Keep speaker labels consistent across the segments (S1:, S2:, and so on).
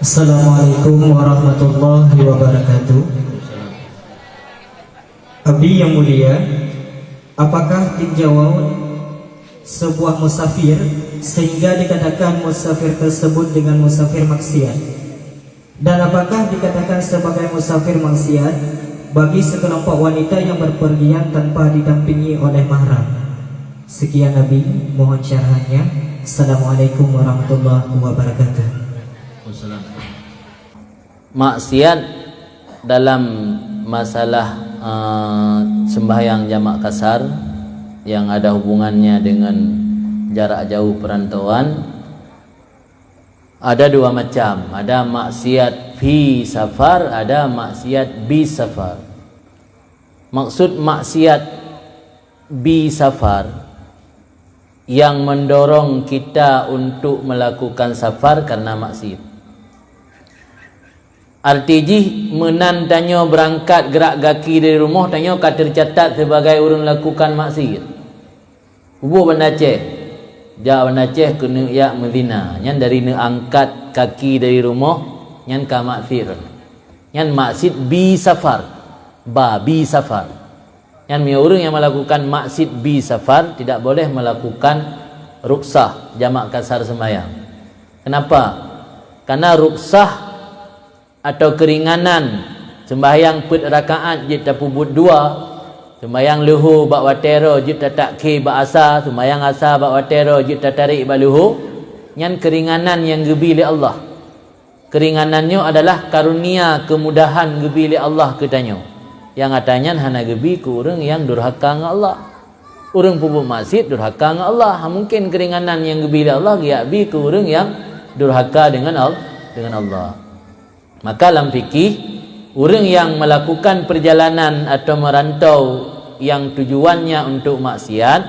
S1: Assalamualaikum warahmatullahi wabarakatuh. Abdi yang mulia, apakah tinjauan sebuah musafir sehingga dikatakan musafir tersebut dengan musafir maksiat? Dan apakah dikatakan sebagai musafir maksiat bagi sekelompok wanita yang berpergian tanpa didampingi oleh mahram? Sekian Nabi, mohon syarahannya. Assalamualaikum warahmatullahi wabarakatuh.
S2: Maksiat dalam masalah sembahyang jamak kasar yang ada hubungannya dengan jarak jauh perantauan ada dua macam. Ada maksiat fi safar, ada maksiat bi safar. Maksud maksiat bi safar yang mendorong kita untuk melakukan safar karena maksiat. Artinya menan tanyo berangkat gerak kaki dari rumah tanyo tercatat sebagai orang lakukan maksiat. Ubu benda Aceh. Ja benda Aceh kena ya mezina. Nyan dari ne angkat kaki dari rumah nyan ka maksiat. Nyan maksiat bi safar. Bi safar. Nyan mi orang yang melakukan maksiat bi safar tidak boleh melakukan ruksah jamak kasar sembahyang. Kenapa? Karena ruksah atau keringanan sembahyang put rakaat jit tapubut dua, sembahyang luhu bak watero jit tak ke bak asa, sembahyang asa bak watero jit tarik bak luhu, nyan keringanan yang gebi li Allah. Keringanannya adalah karunia kemudahan gebi li Allah ketanyo. Yang katanya hana gebi ke orang yang durhaka dengan Allah. Orang pubuk maksiat durhaka dengan Allah. Mungkin keringanan yang gebi li Allah gebi ke orang yang durhaka dengan Allah. Maka dalam fikih, orang yang melakukan perjalanan atau merantau yang tujuannya untuk maksiat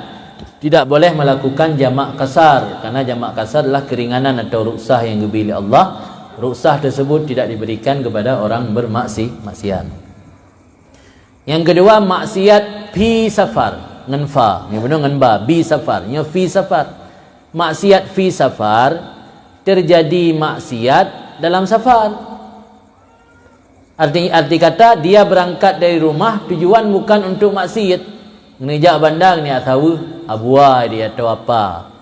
S2: tidak boleh melakukan jamak kasar, karena jamak kasar adalah keringanan atau ruksah yang diberi Allah. Ruksah tersebut tidak diberikan kepada orang bermaksiat. Yang kedua, maksiat fi safar, ngan fa, ni benar ngan ba, bi safar, nya fi safar. Maksiat fi safar terjadi maksiat dalam safar. Arti kata dia berangkat dari rumah tujuan bukan untuk maksiat. Ngeja bandang ni tahu abuai dia atau apa.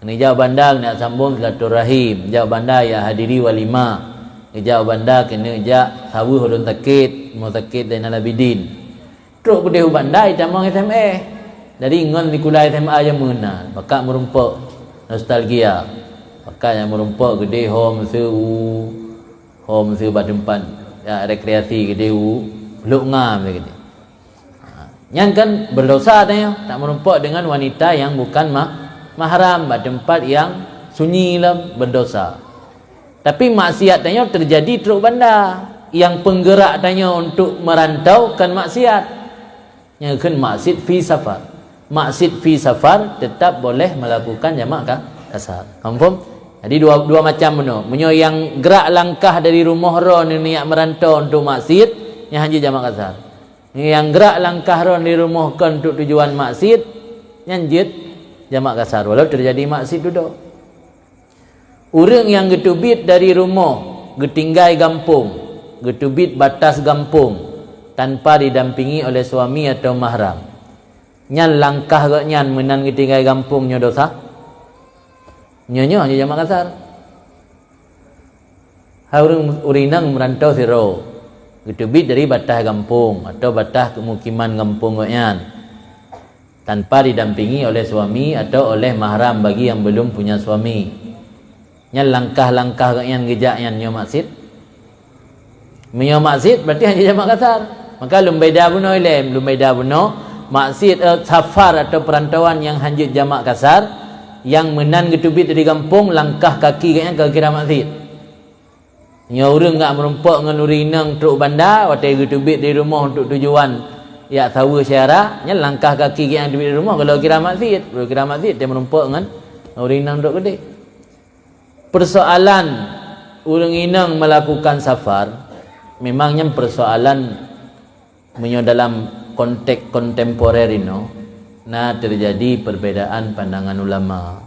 S2: Ngeja bandang ni sambung silaturahim, ngeja bandang ya hadiri walimah. Ngeja bandang kena ja tahu hulun takit, mau takit dan alabidin. Truk pedih bandai tamang SMA. Dari ngon nikulai SMA yang mena, bakak merumpok nostalgia. Bakak yang merumpok gede home seu badempan. Ya, rekreasi gede peluk ngam gede. Yang kan berdosa tanya tak merumpok dengan wanita yang bukan mahram pada tempat yang sunyi lah berdosa. Tapi maksiat tanya terjadi teruk banda yang penggerak tanya untuk merantau kan maksiat. Yang kan maksiat fi safar. Maksiat fi safar tetap boleh melakukan jamak kasar. Confirm? Jadi dua macam benar. Menyo yang gerak langkah dari rumah ron niat merantau untuk maksiat, yang hanya jamak kasar. Yang gerak langkah ron di rumah kan untuk tujuan maksiat, yang jid jamak kasar. Walau terjadi maksiat duduk. Orang yang getubit dari rumah, getinggai gampung, getubit batas gampung tanpa didampingi oleh suami atau mahram. Nyan langkah gak nyan menan getinggai gampungnya dosa. Nyonya hanya jamak kasar. Orang urinang merantau siro, getubit dari batas kampung atau batas kemukiman kampung goyan, tanpa didampingi oleh suami atau oleh mahram bagi yang belum punya suami. Nya langkah-langkah goyan gejak yang nyo maksiat. Menyo maksiat berarti hanya jamak kasar. Maka lumbeda buno ilem, lumbeda buno maksiat safar atau perantauan yang hanya jamak kasar. Yang menan getubit dari kampung langkah kaki kayaknya ke kira maksiat. Nya orang enggak merumpok dengan urinang truk bandar watai getubit dari rumah untuk tujuan ya tahu syarat, nya langkah kaki yang di rumah kalau kira maksiat. Kalau kira maksiat dia merumpok dengan urinang truk gede. Persoalan orang inang melakukan safar memangnya persoalan dalam konteks kontemporer ini. Nah, terjadi perbedaan pandangan ulama.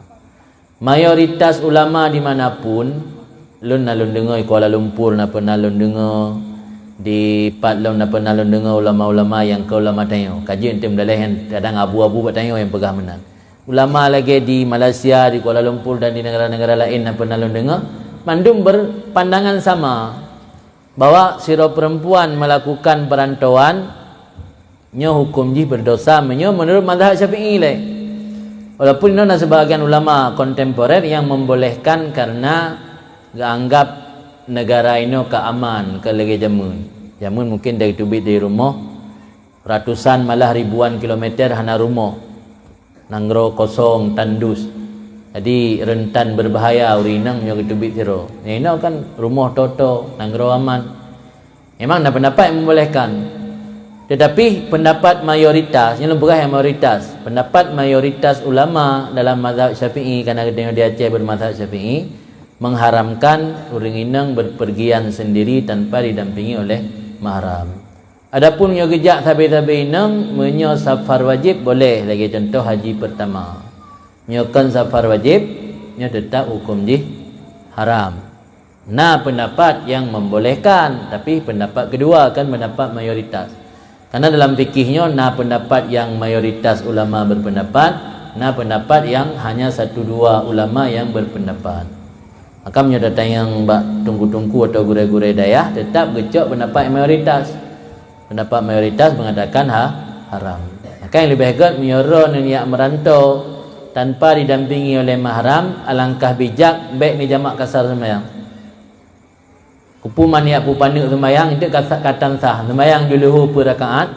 S2: Mayoritas ulama dimanapun lun nalun dengar Kuala Lumpur na pernah lun dengar di Pat Long na pernah lun dengar ulama-ulama yang ke ulama tanya kaji ente mendalih kadang abu-abu buat tanya yang pegah menang ulama lagi di Malaysia, di Kuala Lumpur dan di negara-negara lain na pernah lun dengar mandum berpandangan sama bahwa siro perempuan melakukan perantauan nyo hukum ji berdosa menurut mazhab Syafi'i le. Walaupun ada sebagian ulama kontemporer yang membolehkan karena anggap negara ini keaman ke lagi jamun mungkin dari tubik dari rumah ratusan malah ribuan kilometer hana rumah nanggro kosong tandus jadi rentan berbahaya urinang nyo tubik tiro ini kan rumah toto nanggro aman memang ada pendapat yang membolehkan tetapi pendapat mayoritas yang lebih yang mayoritas pendapat mayoritas ulama dalam mazhab Syafi'i karena dia Aceh bermazhab Syafi'i mengharamkan uring inang berpergian sendiri tanpa didampingi oleh mahram. Adapun nyo gejak tabi-tabi inang menyo safar wajib boleh lagi contoh haji pertama. Nyo kan safar wajib nyo tetap hukum ji haram. Nah pendapat yang membolehkan tapi pendapat kedua kan pendapat mayoritas. Karena dalam fikihnya nah pendapat yang mayoritas ulama berpendapat, nah pendapat yang hanya 1-2 ulama yang berpendapat. Maka menyatakan yang tunggu-tunggu atau gure-gure dayah tetap gecok pendapat mayoritas. Pendapat mayoritas mengatakan haram. Maka yang lebih baik menyuruh niat merantau tanpa didampingi oleh mahram alangkah bijak baik ni jamak kasar sembahyang. Kupuman niat pupanu sembahyang itu katan sah. Sembahyang dulu per rakaat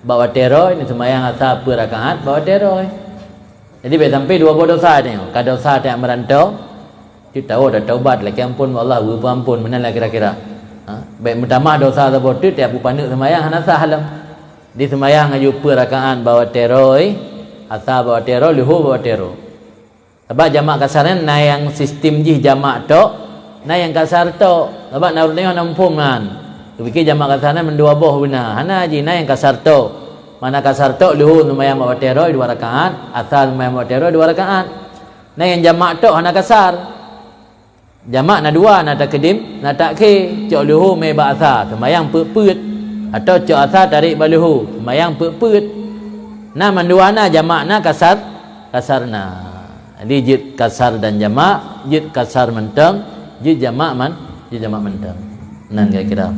S2: bawa teroi ni sembahyang asar per rakaat bawa teroi. Jadi baik sampai 2 dosa ni. Kada dosa tak merantau kita tahu dah taubat lagi ampun Allah berampun mana lah kira-kira baik bertambah dosa tersebut tiap pupanu sembahyang hana sah halam di sembahyang aju per rakaat bawa teroi asar bawa teroi luhur bawa teroi sebab jamak kasarnya na yang sistem jih jamak tok na yang kasar tok sebab nak tengok nampung kan fikir jamak kasarnya mendua boh benar hana haji na yang kasar tok mana kasar tok luhur sembahyang bawa teroi 2 rakaat asar sembahyang bawa teroi 2 rakaat na yang jamak tok hana kasar jamak na 2 na tak kedim na tak ke cok luhur me ba asar sembahyang put atau cok asar tarik ba luhur sembahyang put na mandua na jamak na kasar na jadi jid kasar dan jamak jid kasar mentang jid jamak mentang nan kira-kira